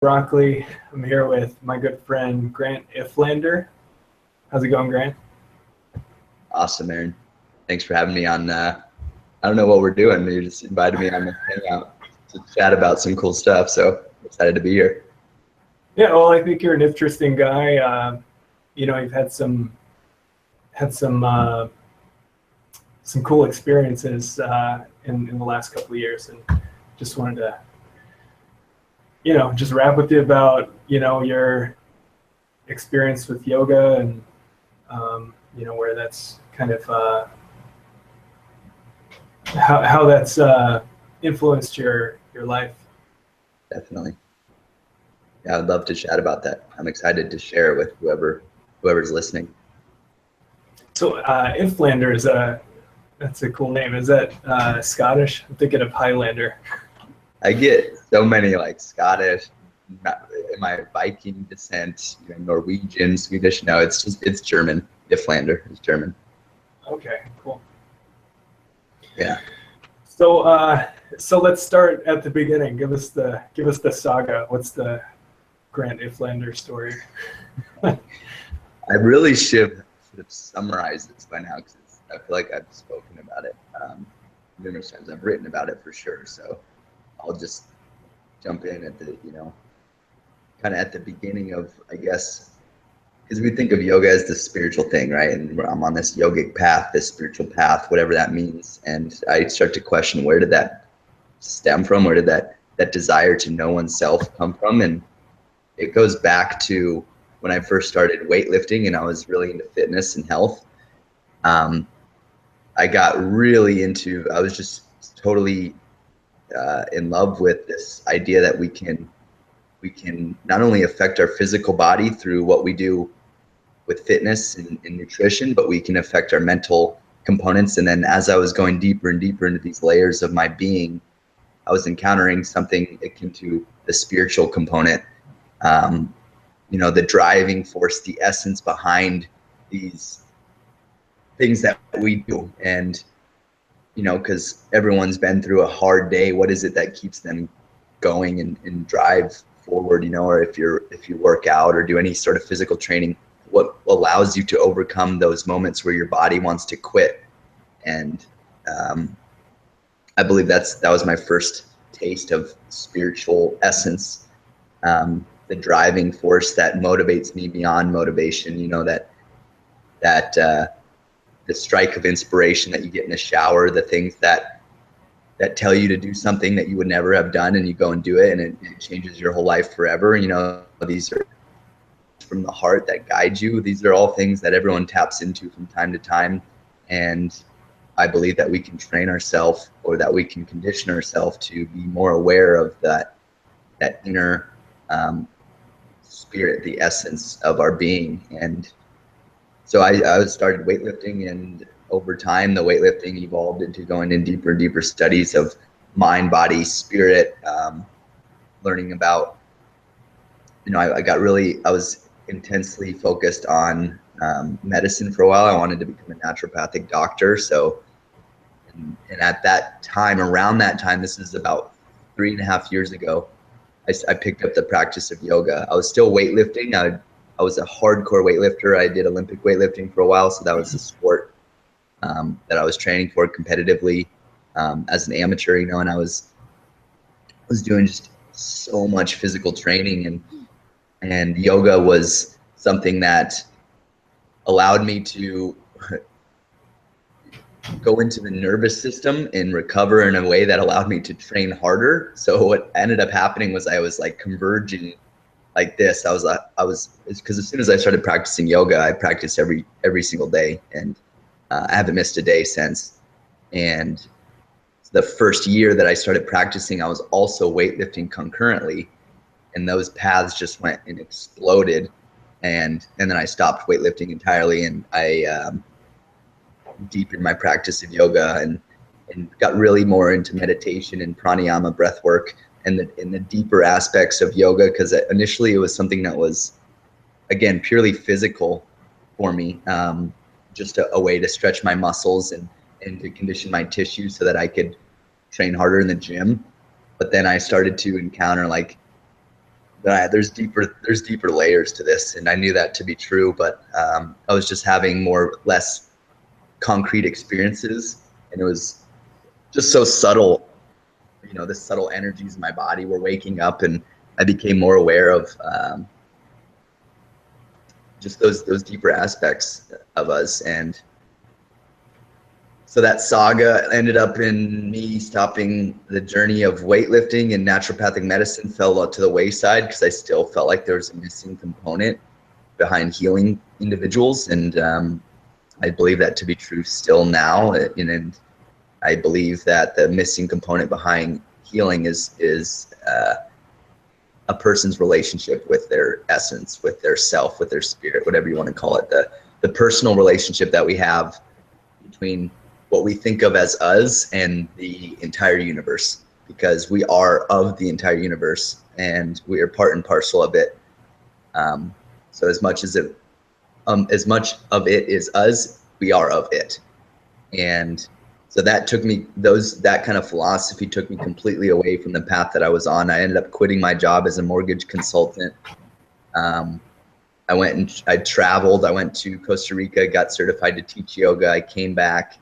Broccoli. I'm here with my good friend Grant Ifflander. How's it going, Grant? Awesome, Aaron. Thanks for having me on. I don't know what we're doing. You just invited me on the hangout to chat about some cool stuff. So excited to be here. Yeah, well, I think you're an interesting guy. You've had some cool experiences in the last couple of years, and just wanted to just rap with you about your experience with yoga and where that's kind of how that's influenced your life. Definitely. Yeah, I'd love to chat about that. I'm excited to share with whoever's listening. So Ifflander that's a cool name. Is that Scottish? I'm thinking of Highlander. I get so many like Scottish, my Viking descent, Norwegian, Swedish. No, it's German. Ifflander is German. Okay, cool. Yeah. So let's start at the beginning. Give us the saga. What's the Grant Ifflander story? I really should have summarized this by now because I feel like I've spoken about it numerous times. I've written about it for sure. So I'll just jump in at the, kind of at the beginning of, I guess, because we think of yoga as the spiritual thing, right? And I'm on this yogic path, this spiritual path, whatever that means. And I start to question, where did that stem from? Where did that desire to know oneself come from? And it goes back to when I first started weightlifting and I was really into fitness and health. I got really into, I was just totally in love with this idea that we can not only affect our physical body through what we do with fitness and nutrition, but we can affect our mental components. And then as I was going deeper and deeper into these layers of my being, I was encountering something akin to the spiritual component, the driving force, the essence behind these things that we do. And, because everyone's been through a hard day, what is it that keeps them going and drive forward, or if you work out or do any sort of physical training, what allows you to overcome those moments where your body wants to quit? And I believe that was my first taste of spiritual essence, the driving force that motivates me beyond motivation, that the strike of inspiration that you get in the shower, the things that tell you to do something that you would never have done, and you go and do it, and it changes your whole life forever. These are from the heart that guide you. These are all things that everyone taps into from time to time. And I believe that we can train ourselves, or that we can condition ourselves to be more aware of that inner spirit, the essence of our being. And so I started weightlifting, and over time, the weightlifting evolved into going in deeper and deeper studies of mind, body, spirit, learning about, I was intensely focused on medicine for a while. I wanted to become a naturopathic doctor. So, and at that time, around that time, this is about 3.5 years ago, I picked up the practice of yoga. I was still weightlifting. I was a hardcore weightlifter. I did Olympic weightlifting for a while. So that was the sport that I was training for competitively as an amateur, and I was doing just so much physical training, and yoga was something that allowed me to go into the nervous system and recover in a way that allowed me to train harder. So what ended up happening was I was like converging like this. I was because as soon as I started practicing yoga, I practiced every single day, and I haven't missed a day since. And the first year that I started practicing, I was also weightlifting concurrently, and those paths just went and exploded. And then I stopped weightlifting entirely, and I deepened my practice of yoga and got really more into meditation and pranayama, breath work, and the deeper aspects of yoga, because initially it was something that was, again, purely physical for me, just a way to stretch my muscles and to condition my tissues so that I could train harder in the gym. But then I started to encounter like there's deeper layers to this, and I knew that to be true, but I was just having less concrete experiences, and it was just so subtle. The subtle energies in my body were waking up, and I became more aware of just those deeper aspects of us. And so that saga ended up in me stopping the journey of weightlifting, and naturopathic medicine fell out to the wayside because I still felt like there was a missing component behind healing individuals. And I believe that to be true still now. And I believe that the missing component behind healing is a person's relationship with their essence, with their self, with their spirit, whatever you want to call it. The personal relationship that we have between what we think of as us and the entire universe, because we are of the entire universe and we are part and parcel of it. So as much of it is us, we are of it. And so that took me, that kind of philosophy took me completely away from the path that I was on. I ended up quitting my job as a mortgage consultant. I traveled. I went to Costa Rica, got certified to teach yoga. I came back,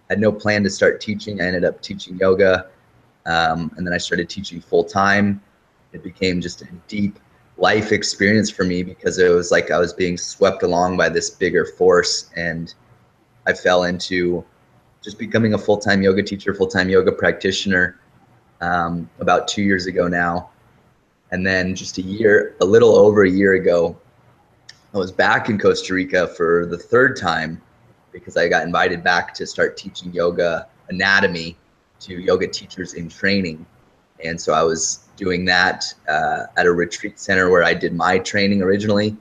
had no plan to start teaching. I ended up teaching yoga. And then I started teaching full time. It became just a deep life experience for me because it was like I was being swept along by this bigger force. And I fell into just becoming a full-time yoga teacher, full-time yoga practitioner about 2 years ago now. And then just a little over a year ago, I was back in Costa Rica for the third time because I got invited back to start teaching yoga anatomy to yoga teachers in training. And so I was doing that at a retreat center where I did my training originally.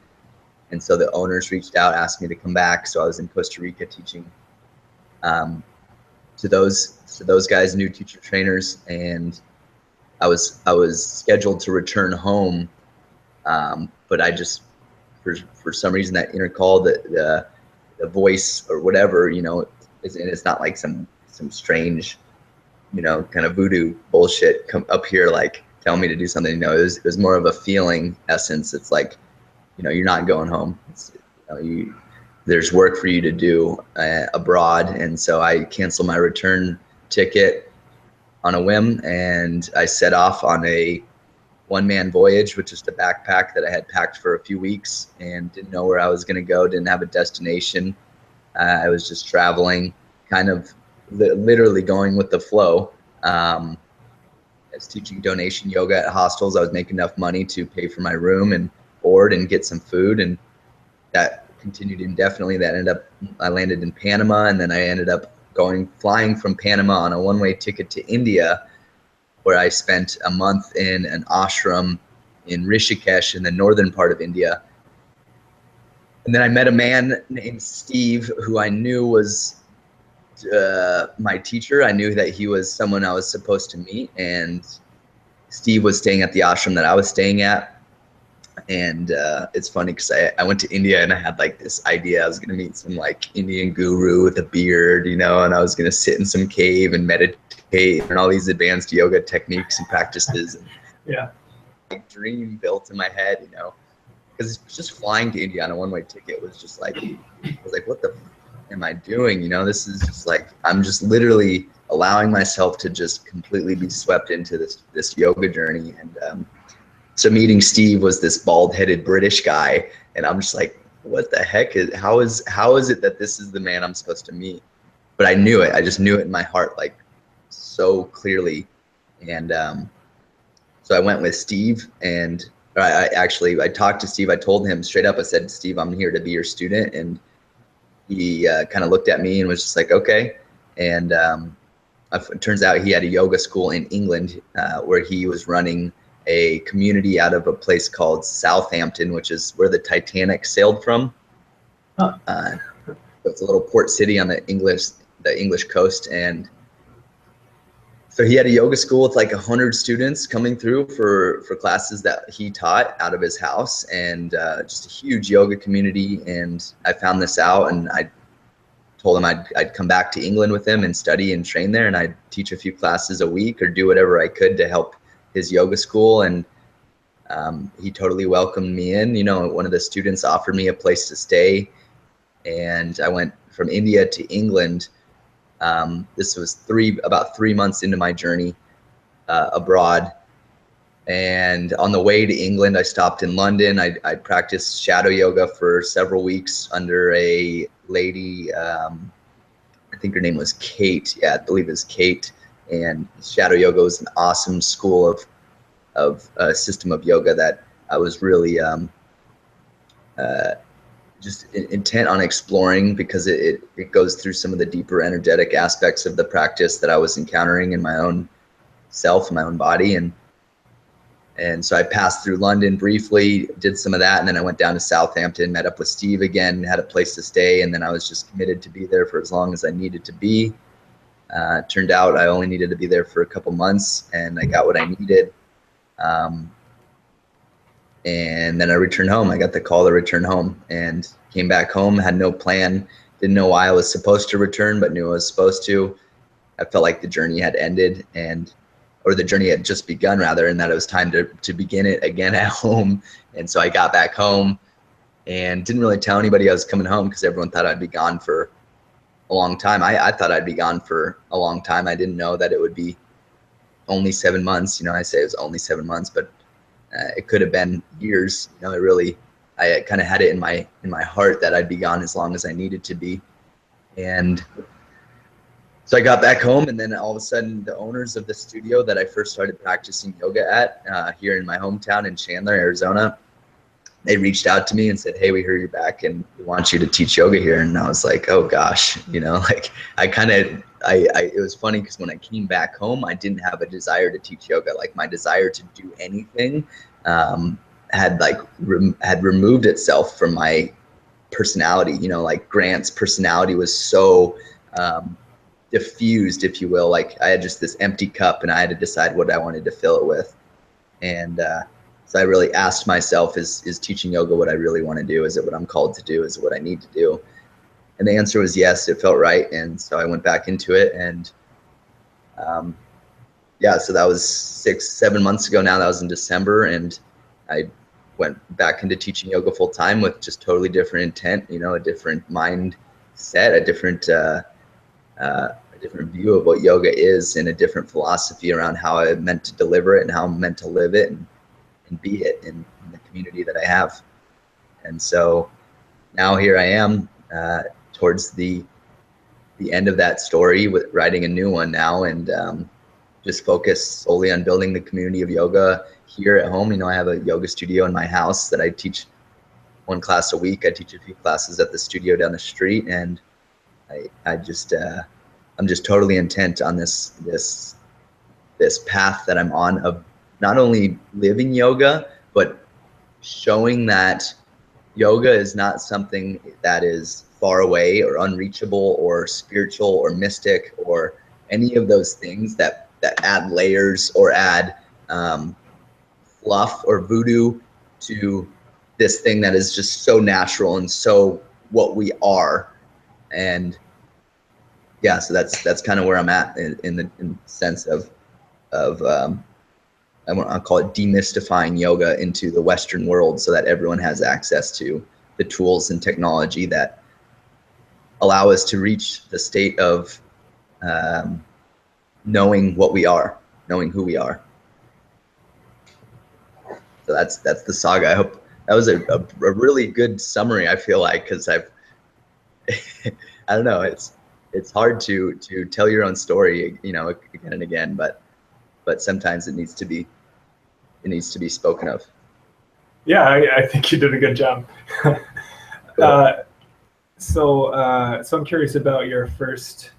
And so the owners reached out, asked me to come back. So I was in Costa Rica teaching to those guys, new teacher trainers, and I was scheduled to return home, but I just for some reason that inner call, the voice or whatever, it's not like some strange, kind of voodoo bullshit come up here like telling me to do something. It was more of a feeling essence. It's like, you're not going home. There's work for you to do abroad. And so I canceled my return ticket on a whim, and I set off on a one-man voyage with just a backpack that I had packed for a few weeks and didn't know where I was going to go, didn't have a destination. I was just traveling, kind of literally going with the flow. I was teaching donation yoga at hostels. I was making enough money to pay for my room and board and get some food, and that continued indefinitely. I landed in Panama, and then I ended up flying from Panama on a one-way ticket to India, where I spent a month in an ashram in Rishikesh in the northern part of India. And then I met a man named Steve, who I knew was my teacher. I knew that he was someone I was supposed to meet, and Steve was staying at the ashram that I was staying at. And it's funny because I went to India and I had like this idea I was going to meet some like Indian guru with a beard, and I was going to sit in some cave and meditate and all these advanced yoga techniques and practices. And yeah, my dream built in my head, because just flying to India on a one-way ticket was just like, I was like, what the am I doing? This is just like, I'm just literally allowing myself to just completely be swept into this yoga journey. And so meeting Steve was this bald-headed British guy, and I'm just like, what the heck how is it that this is the man I'm supposed to meet? But I knew it. I just knew it in my heart, like so clearly. And so I went with Steve, and I talked to Steve. I told him straight up, I said, Steve, I'm here to be your student. And he kind of looked at me and was just like, okay. And it turns out he had a yoga school in England where he was running a community out of a place called Southampton, which is where the Titanic sailed from. Huh. It's a little port city on the English coast. And so he had a yoga school with like 100 students coming through for classes that he taught out of his house, and just a huge yoga community. And I found this out, and I told him I'd come back to England with him and study and train there, and I'd teach a few classes a week or do whatever I could to help his yoga school. And he totally welcomed me in. You know, one of the students offered me a place to stay, and I went from India to England. This was about 3 months into my journey abroad. And on the way to England, I stopped in London. I practiced shadow yoga for several weeks under a lady, I think her name was Kate. Yeah, I believe it was Kate. And shadow yoga was an awesome school of a system of yoga that I was really just intent on exploring, because it goes through some of the deeper energetic aspects of the practice that I was encountering in my own self, my own body. And so I passed through London briefly, did some of that, and then I went down to Southampton, met up with Steve again, had a place to stay, and then I was just committed to be there for as long as I needed to be. Turned out I only needed to be there for a couple months, and I got what I needed. And then I returned home. I got the call to return home and came back home, had no plan, didn't know why I was supposed to return, but knew I was supposed to. I felt like the journey had ended, or the journey had just begun rather, and that it was time to begin it again at home. And so I got back home and didn't really tell anybody I was coming home, because everyone thought I'd be gone for a long time. I thought I'd be gone for a long time. I didn't know that it would be only 7 months. You know, I say it was only 7 months, but it could have been years. You know, I kind of had it in my heart that I'd be gone as long as I needed to be. And so I got back home, and then all of a sudden the owners of the studio that I first started practicing yoga at here in my hometown in Chandler, Arizona, they reached out to me and said, "Hey, we heard you're back and we want you to teach yoga here." And I was like, oh gosh, you know, like it was funny, because when I came back home, I didn't have a desire to teach yoga. Like my desire to do anything had removed itself from my personality. You know, like Grant's personality was so diffused, if you will. Like I had just this empty cup, and I had to decide what I wanted to fill it with. And so I really asked myself, is teaching yoga what I really want to do? Is it what I'm called to do? Is it what I need to do? And the answer was yes. It felt right. And so I went back into it. And yeah, so that was 6-7 months ago now. That was in December. And I went back into teaching yoga full time with just totally different intent, you know, a different mindset, a different view of what yoga is, and a different philosophy around how I meant to deliver it and how I'm meant to live it and be it in the community that I have. And so now here I am towards the end of that story, with writing a new one now, and just focused solely on building the community of yoga here at home. You know, I have a yoga studio in my house that I teach one class a week. I teach a few classes at the studio down the street, and I'm just totally intent on this path that I'm on, of not only living yoga, but showing that yoga is not something that is far away or unreachable or spiritual or mystic or any of those things that add layers or add fluff or voodoo to this thing that is just so natural and so what we are. And yeah, so that's kind of where I'm at in the sense of I'll call it demystifying yoga into the Western world, so that everyone has access to the tools and technology that allow us to reach the state of knowing what we are, knowing who we are. So that's the saga. I hope that was a really good summary. I feel like, because I don't know, it's hard to tell your own story, you know, again and again, but sometimes it needs to be spoken of. Yeah, I think you did a good job. So I'm curious about your first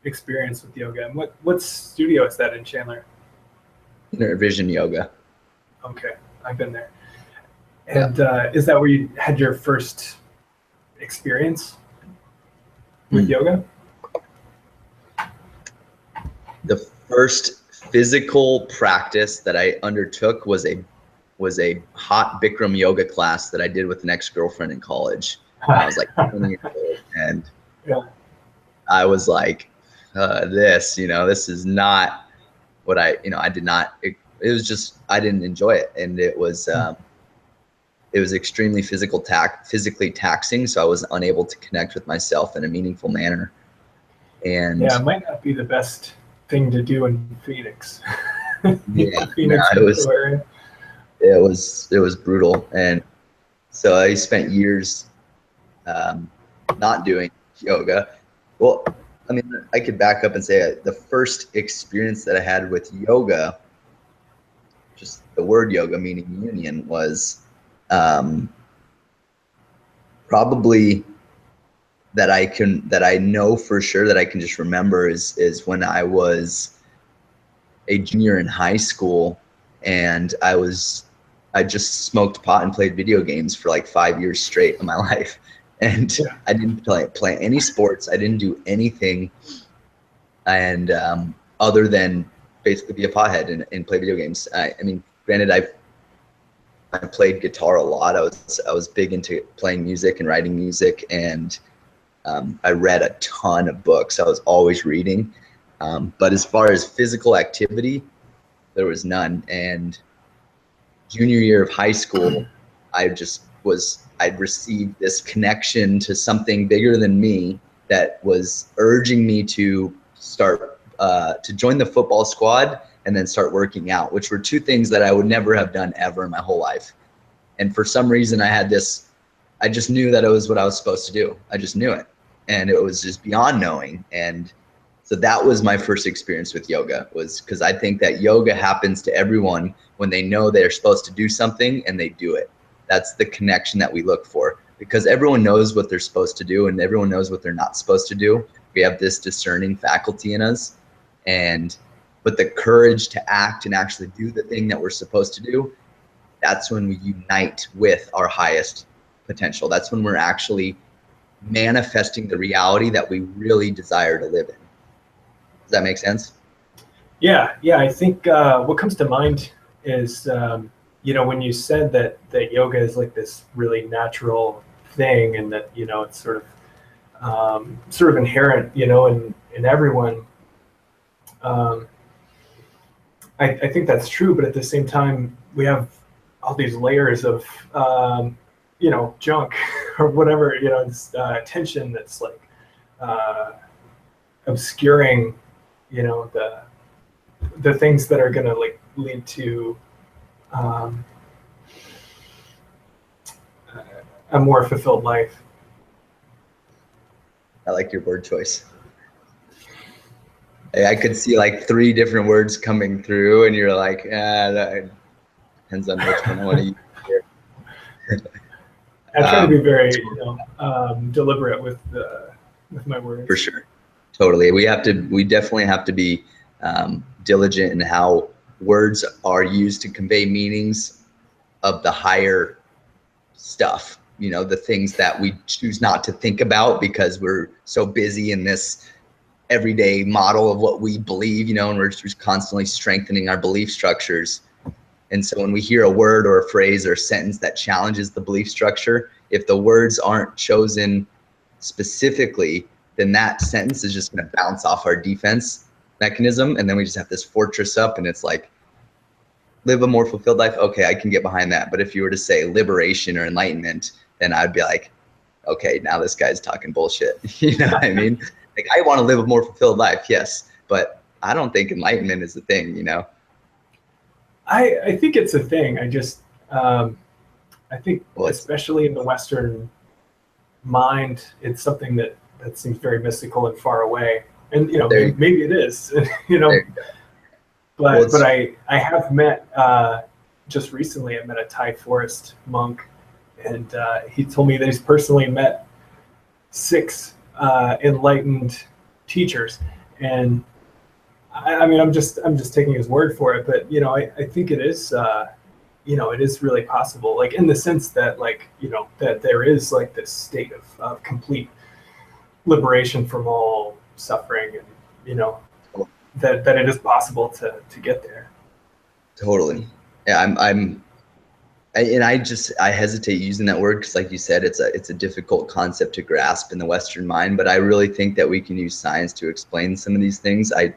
experience with yoga. And what studio is that in Chandler? Inner Vision Yoga. Okay, I've been there. And is that where you had your first experience with yoga? The first physical practice that I undertook was a hot Bikram yoga class that I did with an ex-girlfriend in college. I was like 20 years old, and I was like, this is not what I did not it was just, I didn't enjoy it. And it was extremely physically taxing. So I was unable to connect with myself in a meaningful manner. And Yeah, it might not be the best thing to do in Phoenix. yeah, no, Phoenix metro area. it was brutal. And so I spent years not doing yoga. Well, I mean, I could back up and say the first experience that I had with yoga, just the word yoga meaning union, was probably that I know for sure that I can just remember is when I was a junior in high school, and I just smoked pot and played video games for like 5 years straight of my life. And Yeah. I didn't play any sports. I didn't do anything, and other than basically be a pothead and play video games. I mean, granted, I played guitar a lot. I was big into playing music and writing music, and I read a ton of books. I was always reading, but as far as physical activity, there was none. And junior year of high school, I'd received this connection to something bigger than me that was urging me to start to join the football squad and then start working out, which were two things that I would never have done ever in my whole life. And for some reason I just knew that it was what I was supposed to do. I just knew it. And it was just beyond knowing. And so that was my first experience with yoga, was because I think that yoga happens to everyone when they know they're supposed to do something and they do it. That's the connection that we look for, because everyone knows what they're supposed to do and everyone knows what they're not supposed to do. We have this discerning faculty in us, but the courage to act and actually do the thing that we're supposed to do, that's when we unite with our highest potential. That's when we're actually manifesting the reality that we really desire to live in. Does that make sense? Yeah. I think what comes to mind is, when you said that yoga is like this really natural thing, and that it's sort of inherent, in everyone. I think that's true, but at the same time, we have all these layers of junk or whatever, this tension that's like obscuring, the things that are going to like lead to a more fulfilled life. I like your word choice. I could see like 3 different words coming through, and you're like, that depends on which one I want to use here. I try to be very, deliberate with my words. For sure, totally. We definitely have to be diligent in how words are used to convey meanings of the higher stuff. The things that we choose not to think about because we're so busy in this everyday model of what we believe, and we're just constantly strengthening our belief structures. And so when we hear a word or a phrase or a sentence that challenges the belief structure, if the words aren't chosen specifically, then that sentence is just going to bounce off our defense mechanism. And then we just have this fortress up, and it's like, live a more fulfilled life. Okay, I can get behind that. But if you were to say liberation or enlightenment, then I'd be like, okay, now this guy's talking bullshit. You know what I mean? Like, I want to live a more fulfilled life, yes, but I don't think enlightenment is the thing, I think it's a thing. I think, especially in the Western mind, it's something that seems very mystical and far away. And maybe it is, But I have met just recently. I met a Thai forest monk, and he told me that he's personally met 6 enlightened teachers, and I mean, I'm just taking his word for it, but I think it is it is really possible, like in the sense that that there is like this state of complete liberation from all suffering, and that it is possible to get there. Totally. Yeah, I hesitate using that word because, like you said, it's a difficult concept to grasp in the Western mind. But I really think that we can use science to explain some of these things. I'm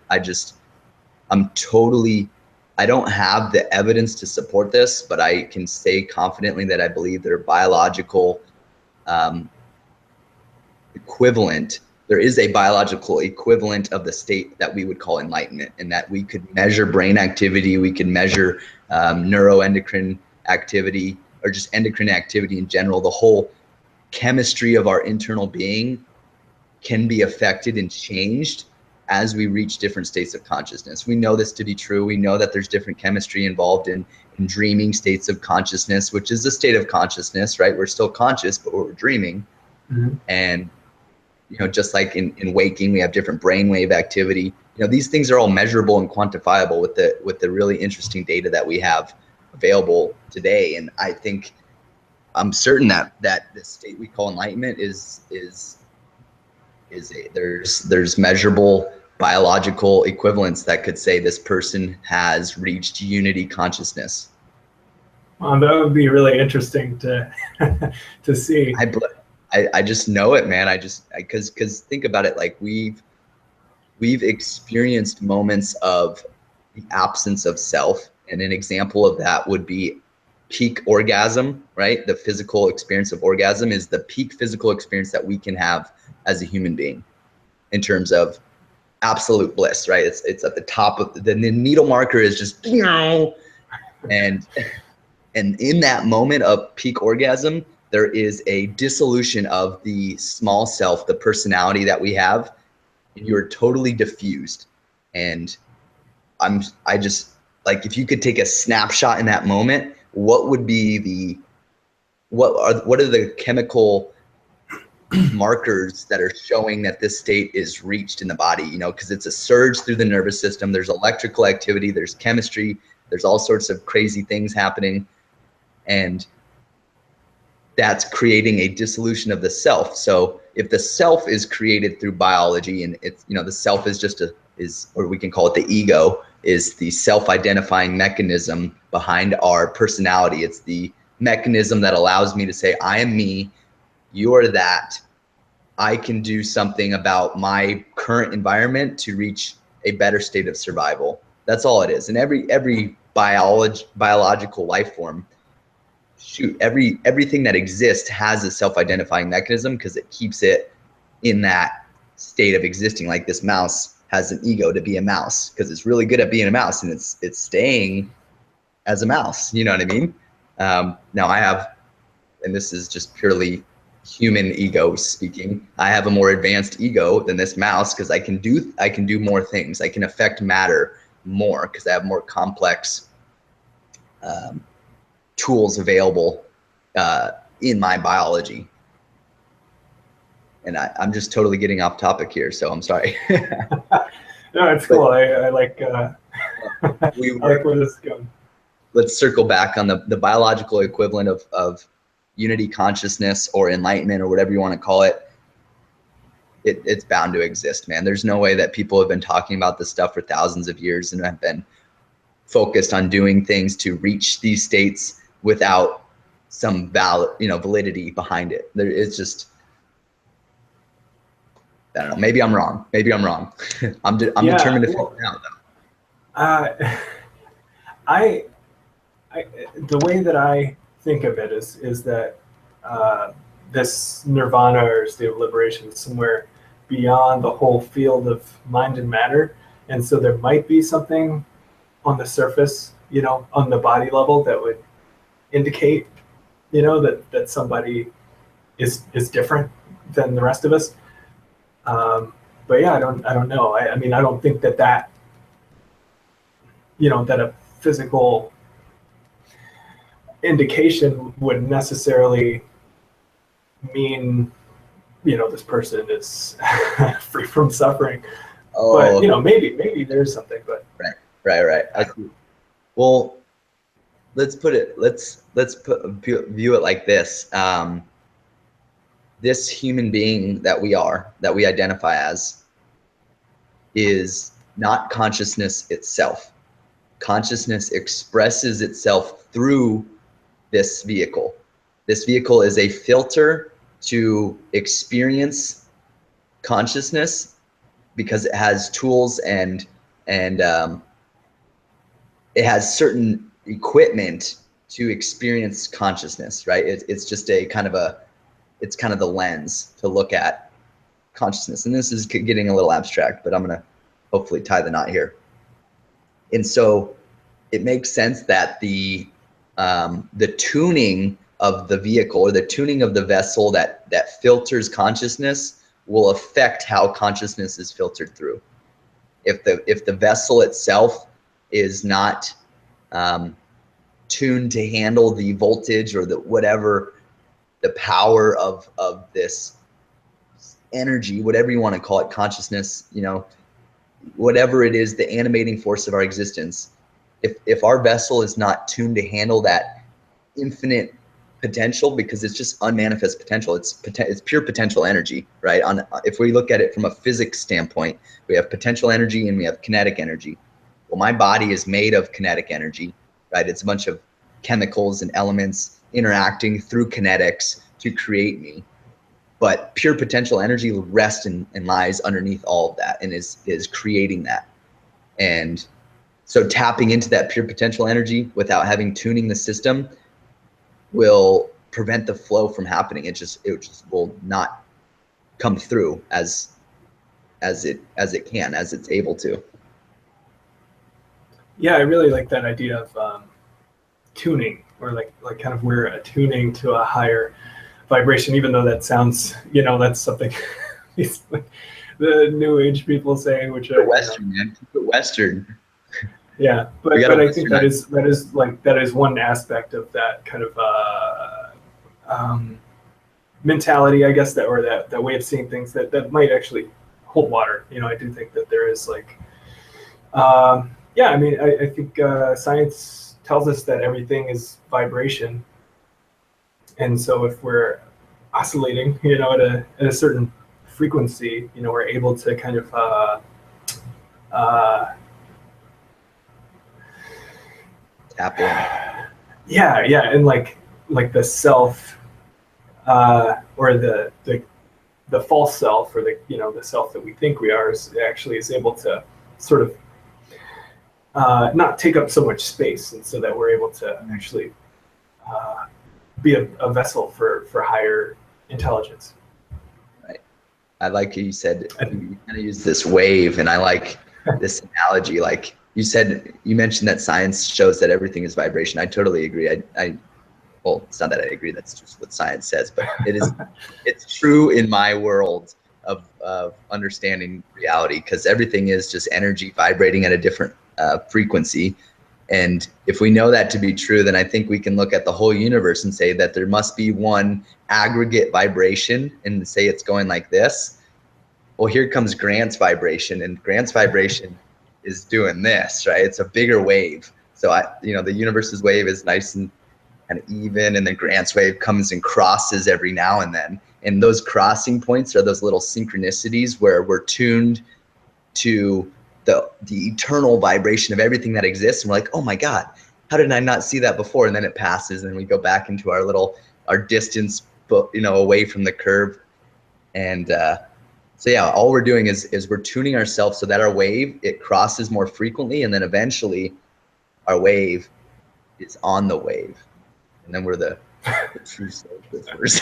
totally I don't have the evidence to support this, but I can say confidently that I believe there are biological equivalent. There is a biological equivalent of the state that we would call enlightenment, and that we could measure brain activity, we could measure neuroendocrine activity, or just endocrine activity in general. The whole chemistry of our internal being can be affected and changed as we reach different states of consciousness. We know this to be true. We know that there's different chemistry involved in dreaming states of consciousness, which is a state of consciousness, right? We're still conscious, but we're dreaming. Mm-hmm. And just like in waking, we have different brainwave activity. These things are all measurable and quantifiable with the really interesting data that we have available today. And I'm certain that the state we call enlightenment there's measurable biological equivalents that could say this person has reached unity consciousness. Well, that would be really interesting to to see. I just know it, man. Because think about it, like we've experienced moments of the absence of self, and an example of that would be peak orgasm, right? The physical experience of orgasm is the peak physical experience that we can have as a human being in terms of absolute bliss, right? It's at the top of the needle marker is just, and in that moment of peak orgasm, there is a dissolution of the small self, the personality that we have, and you're totally diffused. And I just like, if you could take a snapshot in that moment, what would be what are the chemical markers that are showing that this state is reached in the body? Because it's a surge through the nervous system. There's electrical activity, there's chemistry, there's all sorts of crazy things happening, and that's creating a dissolution of the self. So if the self is created through biology, and it's, the self is just or we can call it the ego, is the self-identifying mechanism behind our personality. It's the mechanism that allows me to say, I am me, you are that. I can do something about my current environment to reach a better state of survival. That's all it is. And every biological life form, everything that exists has a self-identifying mechanism, because it keeps it in that state of existing. Like this mouse has an ego to be a mouse because it's really good at being a mouse, and it's staying as a mouse. You know what I mean? Now I have, and this is just purely human ego speaking, I have a more advanced ego than this mouse, because I can do more things. I can affect matter more because I have more complex tools available in my biology. And I'm just totally getting off topic here, so I'm sorry. No, it's cool. I like I like where this is going. Let's circle back on the biological equivalent of unity consciousness or enlightenment, or whatever you want to call it. It's bound to exist, man. There's no way that people have been talking about this stuff for thousands of years and have been focused on doing things to reach these states without some validity behind it. It's just, I don't know. Maybe I'm wrong. I'm determined to figure it out, though. The way that I think of it is that this nirvana, or state of liberation, is somewhere beyond the whole field of mind and matter, and so there might be something on the surface, on the body level, that would indicate, that somebody is different than the rest of us. But yeah, I don't know. I mean, I don't think that that a physical indication would necessarily mean, this person is free from suffering. Oh, but maybe there's something. But right. Well, let's view it like this. This human being that we identify as, is not consciousness itself. Consciousness expresses itself through this vehicle. This vehicle is a filter to experience consciousness, because it has tools and it has certain equipment to experience consciousness, right? It's just a kind of it's kind of the lens to look at consciousness. And this is getting a little abstract, but I'm going to hopefully tie the knot here. And so it makes sense that the tuning of the vehicle, or the tuning of the vessel that filters consciousness, will affect how consciousness is filtered through. If the vessel itself is not tuned to handle the voltage or the whatever, the power of this energy, whatever you want to call it, consciousness, you know, whatever it is, the animating force of our existence, if our vessel is not tuned to handle that infinite potential, because it's just unmanifest potential, it's pure potential energy, right? If we look at it from a physics standpoint, we have potential energy and we have kinetic energy. Well, my body is made of kinetic energy, right? It's a bunch of chemicals and elements interacting through kinetics to create me. But pure potential energy rests and lies underneath all of that and is creating that. And so tapping into that pure potential energy without having tuning the system will prevent the flow from happening. It just will not come through as it's able to. Yeah, I really like that idea of tuning, or like kind of we're attuning to a higher vibration, even though that sounds, you know, that's something the new age people say, which are Western, man. Keep it Western. Yeah, but I think that is one aspect of that kind of mentality, I guess, that way of seeing things that might actually hold water. You know, I do think that there is like, yeah, I mean, I think science tells us that everything is vibration. And so if we're oscillating, you know, at a certain frequency, you know, we're able to kind of tap in. Yeah, and like the self, or the false self, or the, you know, the self that we think we are, is able to sort of not take up so much space, and so that we're able to actually be a vessel for higher intelligence. Right. I like you said, you kind of use this wave, and I like this analogy. Like you mentioned that science shows that everything is vibration. I totally agree. Well, it's not that I agree, that's just what science says, but it's true in my world of understanding reality, because everything is just energy vibrating at a different frequency. And if we know that to be true, then I think we can look at the whole universe and say that there must be one aggregate vibration, and say it's going like this. Well, here comes Grant's vibration, and Grant's vibration is doing this, right? It's a bigger wave. So the universe's wave is nice and kind of even, and then Grant's wave comes and crosses every now and then. And those crossing points are those little synchronicities where we're tuned to the eternal vibration of everything that exists. And we're like, oh my God, how did I not see that before? And then it passes, and we go back into our distance, you know, away from the curve. And so yeah, all we're doing is we're tuning ourselves so that our wave, it crosses more frequently, and then eventually our wave is on the wave. And then we're the true surfers.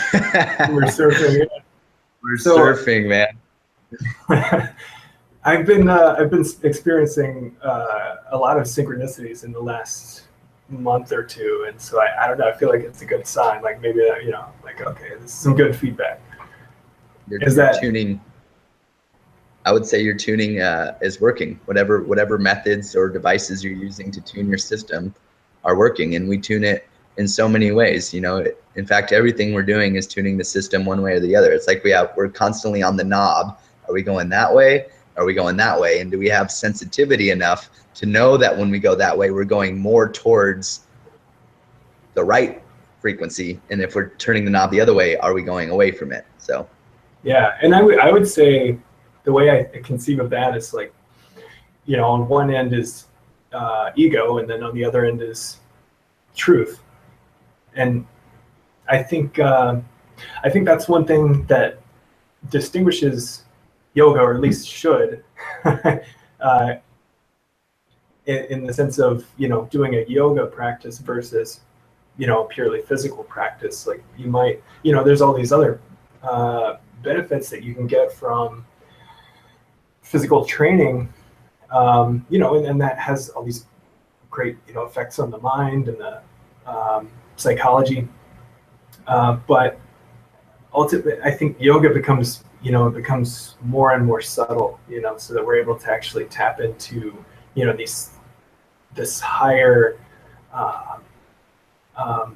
We're surfing. We're surfing, man. I've been experiencing a lot of synchronicities in the last month or two, and so I don't know. I feel like it's a good sign. Like maybe you know, like okay, this is some good feedback. You're tuning? I would say your tuning is working. Whatever methods or devices you're using to tune your system are working, and we tune it in so many ways. You know, in fact, everything we're doing is tuning the system one way or the other. It's like we're constantly on the knob. Are we going that way? Are we going that way? And do we have sensitivity enough to know that when we go that way, we're going more towards the right frequency? And if we're turning the knob the other way, are we going away from it? So, yeah, and I would say the way I conceive of that is like, you know, on one end is ego, and then on the other end is truth. And I think that's one thing that distinguishes yoga, or at least should, in the sense of, doing a yoga practice versus, purely physical practice. Like you might, there's all these other benefits that you can get from physical training, and that has all these great, effects on the mind and the psychology. But ultimately, I think yoga becomes, it becomes more and more subtle, so that we're able to actually tap into, this higher,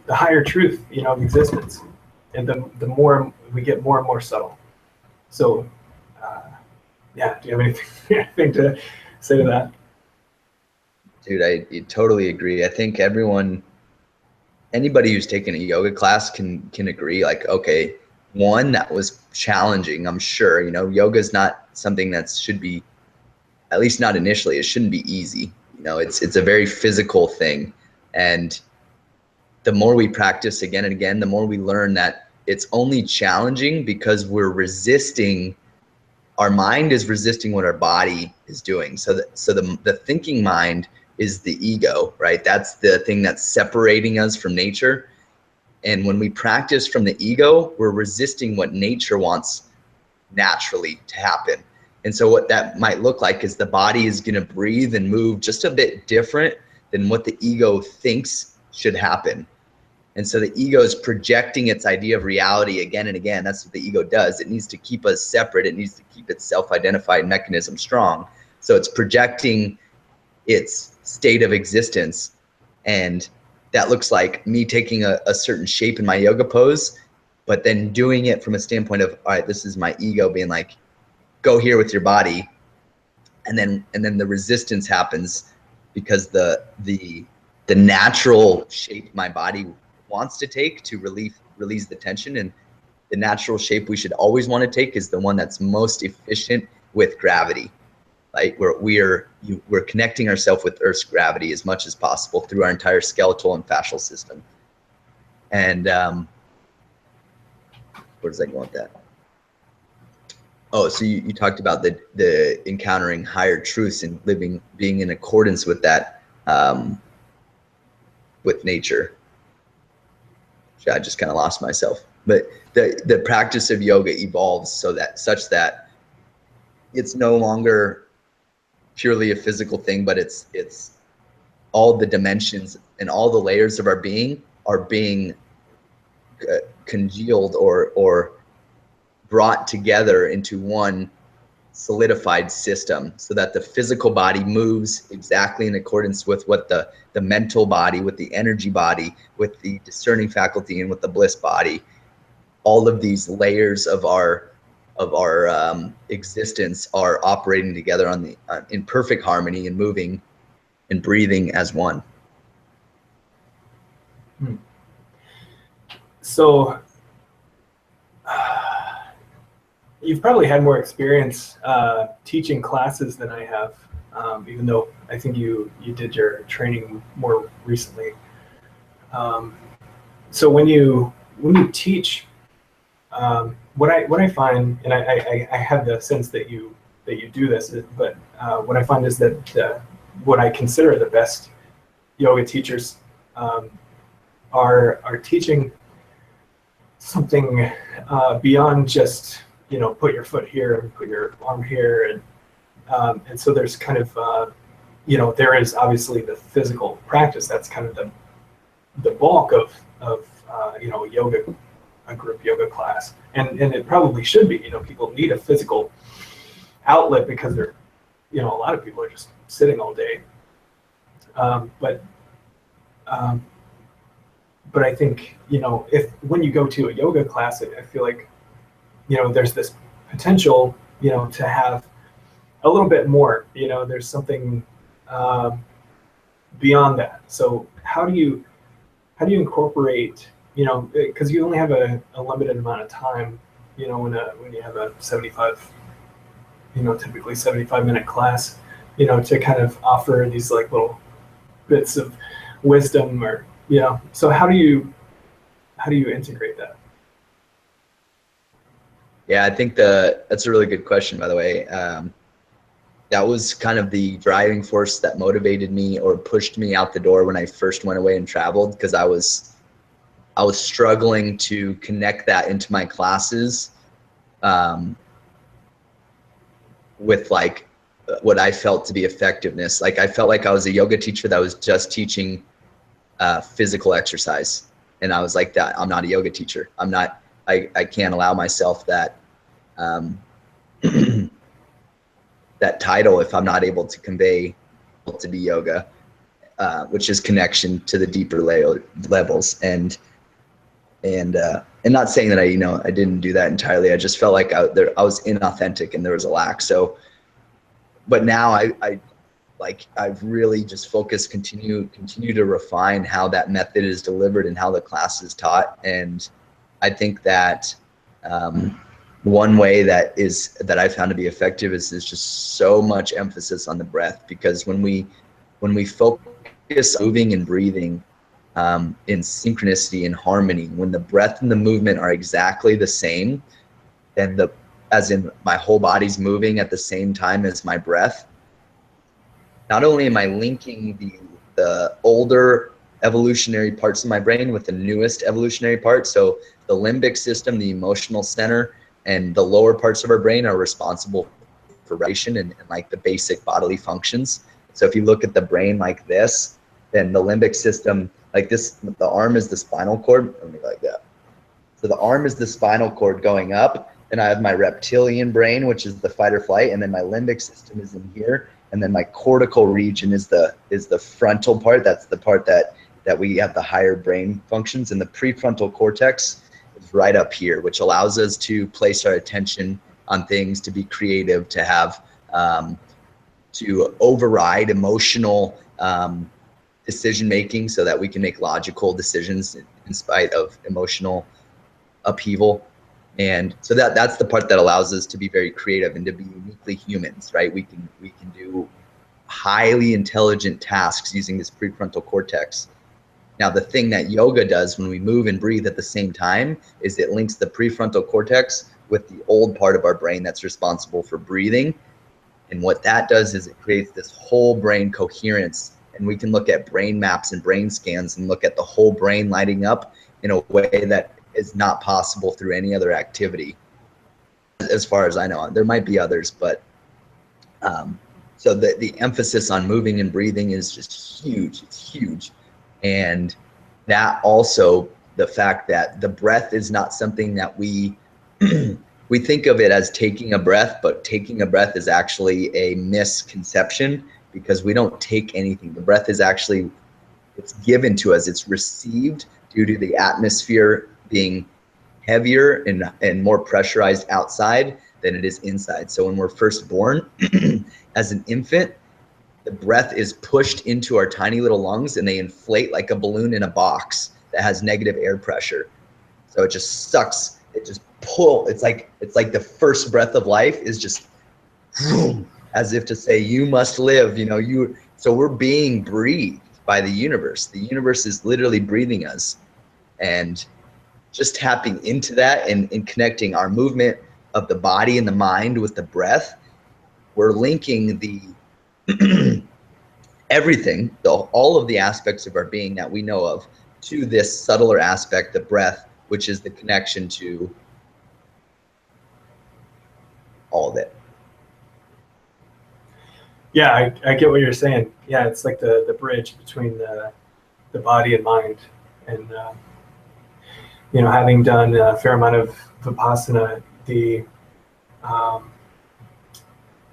the higher truth, of existence. And the more we get more and more subtle. So, yeah, do you have anything to say to that? Dude, I totally agree. I think anybody who's taken a yoga class can agree, like, okay, one, that was challenging, I'm sure. Yoga is not something that should be, at least not initially, it shouldn't be easy. It's a very physical thing. And the more we practice again and again, the more we learn that it's only challenging because we're resisting, our mind is resisting what our body is doing. So the thinking mind is the ego, right? That's the thing that's separating us from nature. And when we practice from the ego, we're resisting what nature wants naturally to happen. And so what that might look like is the body is going to breathe and move just a bit different than what the ego thinks should happen. And so the ego is projecting its idea of reality again and again. That's what the ego does. It needs to keep us separate. It needs to keep its self-identified mechanism strong. So it's projecting its state of existence. And that looks like me taking a certain shape in my yoga pose, but then doing it from a standpoint of, all right, this is my ego being like, go here with your body. And then the resistance happens because the natural shape my body wants to take to release the tension, and the natural shape we should always want to take is the one that's most efficient with gravity. Like we're connecting ourselves with Earth's gravity as much as possible through our entire skeletal and fascial system. And where does that go with that? Oh, so you talked about the encountering higher truths and being in accordance with that, with nature. I just kind of lost myself. But the practice of yoga evolves such that it's no longer purely a physical thing, but it's all the dimensions and all the layers of our being are being congealed or brought together into one solidified system, so that the physical body moves exactly in accordance with what the mental body, with the energy body, with the discerning faculty, and with the bliss body. All of these layers of our existence are operating together in perfect harmony and moving and breathing as one. So you've probably had more experience teaching classes than I have, even though I think you did your training more recently. So when you teach, what I find, and I have the sense that you do this, but what I find is that what I consider the best yoga teachers are teaching something beyond just, put your foot here and put your arm here, and so there's kind of there is obviously the physical practice. That's kind of the bulk of yoga, a group yoga class, and it probably should be. People need a physical outlet because they're, a lot of people are just sitting all day. But I think, when you go to a yoga class, I feel like, there's this potential, to have a little bit more, there's something beyond that. So how do you incorporate, because you only have a limited amount of time, when you have a 75, typically 75-minute class, to kind of offer these like little bits of wisdom, or so how do you integrate that? Yeah, I think that's a really good question, by the way. that was kind of the driving force that motivated me or pushed me out the door when I first went away and traveled, because I was struggling to connect that into my classes, with like what I felt to be effectiveness. Like I felt like I was a yoga teacher that was just teaching physical exercise, and I was like, that I'm not a yoga teacher. I can't allow myself that that title if I'm not able to convey to be yoga, which is connection to the deeper levels. And not saying that I didn't do that entirely. I just felt like I was inauthentic and there was a lack. So, but now I've really just focused, continue to refine how that method is delivered and how the class is taught. And I think that one way that I found to be effective is just so much emphasis on the breath, because when we focus on moving and breathing in synchronicity and harmony, when the breath and the movement are exactly the same, and as in my whole body's moving at the same time as my breath, not only am I linking the older evolutionary parts of my brain with the newest evolutionary parts. So the limbic system, the emotional center, and the lower parts of our brain are responsible for regulation and like the basic bodily functions. So if you look at the brain like this, then the limbic system, like this, the arm is the spinal cord. Let me like that. So the arm is the spinal cord going up, and I have my reptilian brain, which is the fight or flight, and then my limbic system is in here, and then my cortical region is the frontal part. That's the part that we have the higher brain functions, and the prefrontal cortex is right up here, which allows us to place our attention on things, to be creative, to have to override emotional decision making, so that we can make logical decisions in spite of emotional upheaval. And so that's the part that allows us to be very creative and to be uniquely humans, right? We can do highly intelligent tasks using this prefrontal cortex. Now, the thing that yoga does when we move and breathe at the same time is it links the prefrontal cortex with the old part of our brain that's responsible for breathing. And what that does is it creates this whole brain coherence. And we can look at brain maps and brain scans and look at the whole brain lighting up in a way that is not possible through any other activity, as far as I know. There might be others, but so the emphasis on moving and breathing is just huge. It's huge. And that also, the fact that the breath is not something that we we think of it as taking a breath, but taking a breath is actually a misconception, because we don't take anything. The breath is actually, it's given to us. It's received due to the atmosphere being heavier and more pressurized outside than it is inside. So when we're first born, as an infant, the breath is pushed into our tiny little lungs, and they inflate like a balloon in a box that has negative air pressure. So it just sucks. It just it's like the first breath of life is just as if to say, you must live, so we're being breathed by the universe. The universe is literally breathing us. And just tapping into that and connecting our movement of the body and the mind with the breath, we're linking everything, all of the aspects of our being that we know of, to this subtler aspect, the breath, which is the connection to all of it. Yeah, I get what you're saying. Yeah, it's like the bridge between the body and mind. And having done a fair amount of Vipassana,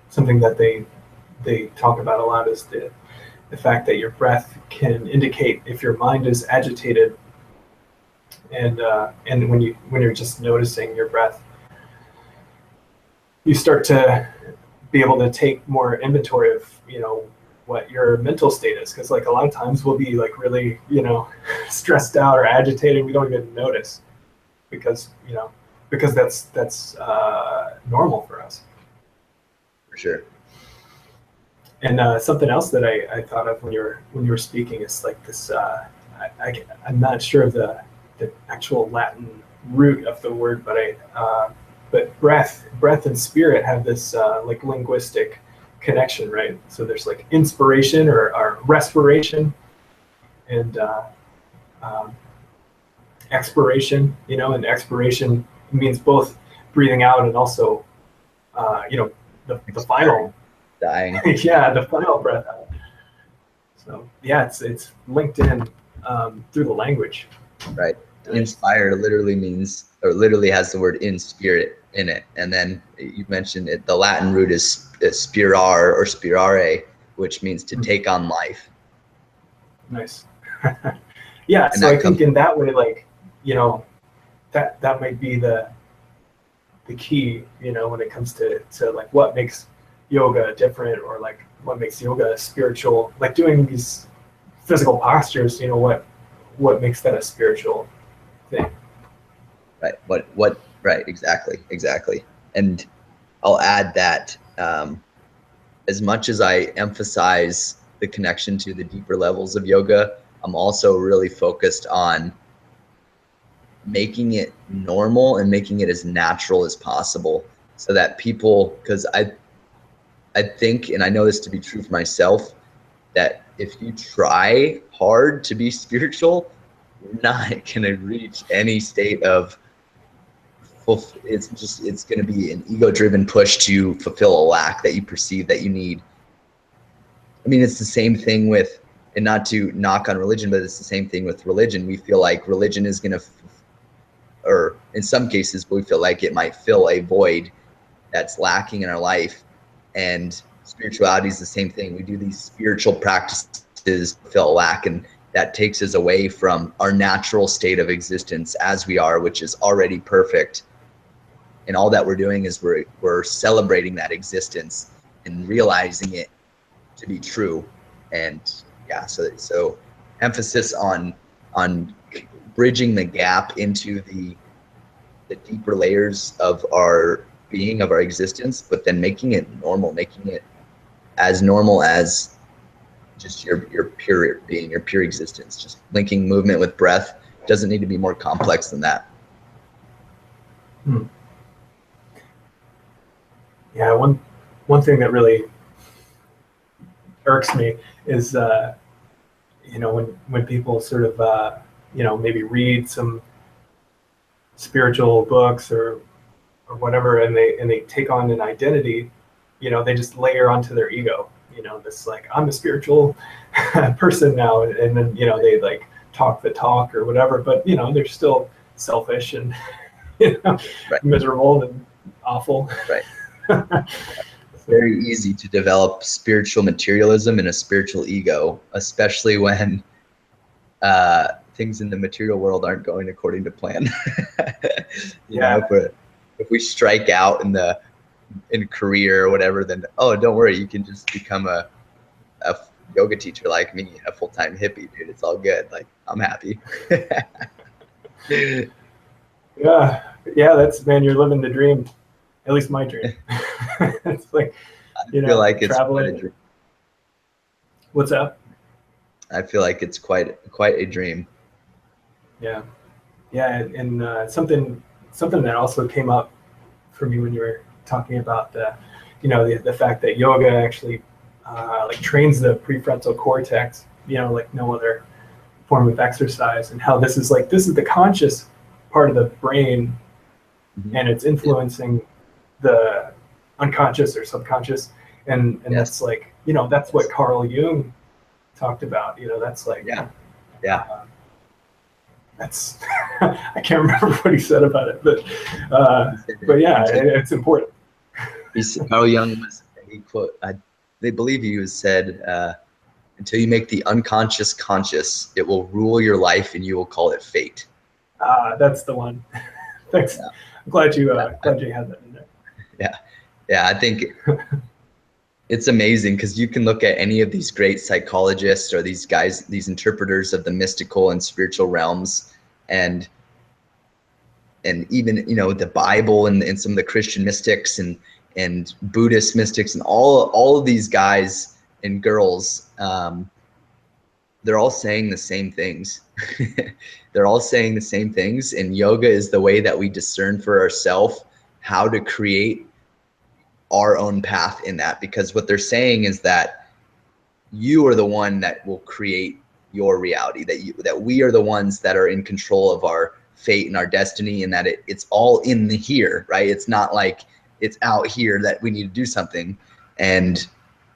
something that they talk about a lot is the fact that your breath can indicate if your mind is agitated, and when you're just noticing your breath, you start to be able to take more inventory of what your mental state is, because like a lot of times we'll be like really stressed out or agitated, we don't even notice, because that's normal for us. For sure. And something else that I thought of when you were speaking is like this. I'm not sure of the actual Latin root of the word, but breath and spirit have this like linguistic connection, right? So there's like inspiration or respiration and um, expiration, and expiration means both breathing out and also, the final, dying. yeah, the final breath out. So yeah, it's linked in through the language. Right. Inspire literally means, or literally has the word in spirit in it. And then you mentioned it, the Latin root is spirar or spirare, which means to take on life. Nice. Yeah, And so I that think comes, in that way, like, that might be the key, when it comes to like what makes yoga different, or like what makes yoga spiritual, like doing these physical postures, what makes that a spiritual thing. right. Right. Exactly. And I'll add that, as much as I emphasize the connection to the deeper levels of yoga, I'm also really focused on making it normal and making it as natural as possible, so that people, because I think, and I know this to be true for myself, that if you try hard to be spiritual, you're not going to reach any state of it's going to be an ego-driven push to fulfill a lack that you perceive that you need. I mean, it's the same thing with, and not to knock on religion, but it's the same thing with religion. We feel like religion is going to, or in some cases, we feel like it might fill a void that's lacking in our life. And spirituality is the same thing. We do these spiritual practices to fill a lack, and that takes us away from our natural state of existence as we are, which is already perfect. And all that we're doing is we're celebrating that existence and realizing it to be true. And yeah, so emphasis on bridging the gap into the deeper layers of our being, of our existence, but then making it normal, making it as normal as just your pure being, your pure existence. Just linking movement with breath doesn't need to be more complex than that. Yeah, one thing that really irks me is when people sort of maybe read some spiritual books or whatever, and they take on an identity, they just layer onto their ego, this like, I'm a spiritual person now, and then they like talk the talk or whatever, but they're still selfish and Right. miserable and awful. Right. It's very easy to develop spiritual materialism and a spiritual ego, especially when things in the material world aren't going according to plan. If we strike out in career or whatever, then don't worry, you can just become a yoga teacher like me, a full-time hippie, dude. It's all good. Like, I'm happy. Yeah, that's, man, you're living the dream. At least my dream. It's like, I feel like it's traveling. quite a dream. What's that? I feel like it's quite a dream. Yeah, and something that also came up for me when you were talking about the fact that yoga actually like trains the prefrontal cortex, like no other form of exercise, and how this is the conscious part of the brain, and it's influencing the unconscious or subconscious, and that's like, that's what Carl Jung talked about. That's like, that's I can't remember what he said about it, but yeah, it's important. Carl Jung they believe he said, until you make the unconscious conscious, it will rule your life and you will call it fate. That's the one. Thanks. Yeah. I'm glad you had that in there. Yeah, I think it's amazing, because you can look at any of these great psychologists or these guys, these interpreters of the mystical and spiritual realms, and even the Bible and some of the Christian mystics and Buddhist mystics and all of these guys and girls, they're all saying the same things. They're all saying the same things, and yoga is the way that we discern for ourselves how to create our own path in that, because what they're saying is that you are the one that will create your reality, that we are the ones that are in control of our fate and our destiny, and that it's all in the here, right? It's not like it's out here that we need to do something. And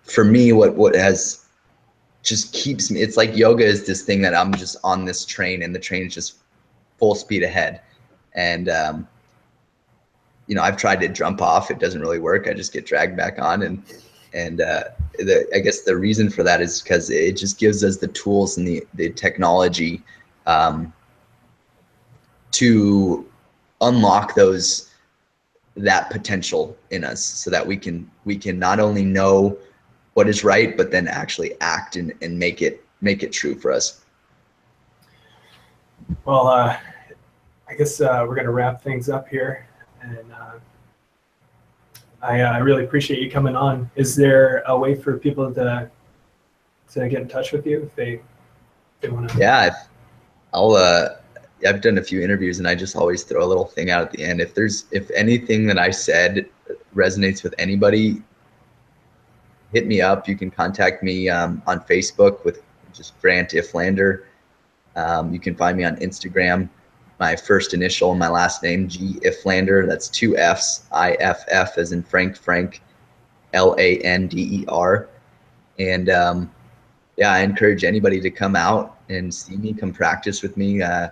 for me, what has just keeps me, it's like yoga is this thing that I'm just on this train, and the train is just full speed ahead. And you know, I've tried to jump off, it doesn't really work. I just get dragged back on. And I guess the reason for that is because it just gives us the tools and the technology to unlock that potential in us, so that we can not only know what is right, but then actually act and make it true for us. Well, I guess we're going to wrap things up here, and I really appreciate you coming on. Is there a way for people to get in touch with you if they want to? Yeah, I've done a few interviews, and I just always throw a little thing out at the end. If anything that I said resonates with anybody, hit me up. You can contact me on Facebook with just Grant Ifflander. You can find me on Instagram. My first initial and my last name, G Ifflander. That's 2 F's. IFF as in Frank, Lander. And yeah, I encourage anybody to come out and see me, come practice with me. You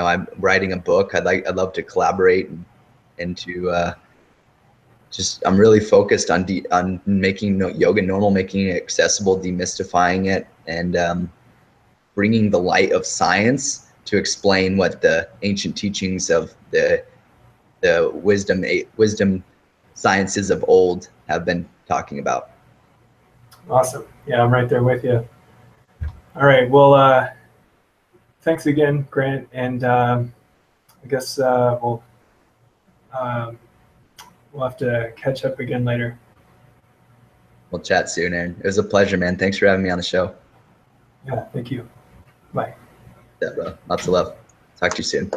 know, I'm writing a book. I'd love to collaborate and to I'm really focused on making yoga normal, making it accessible, demystifying it, and bringing the light of science to explain what the ancient teachings of the wisdom sciences of old have been talking about. Awesome. Yeah, I'm right there with you. All right. Well, thanks again, Grant. And I guess we'll have to catch up again later. We'll chat soon, Aaron. It was a pleasure, man. Thanks for having me on the show. Yeah, thank you. Bye. Yeah, bro. Lots of love. Talk to you soon.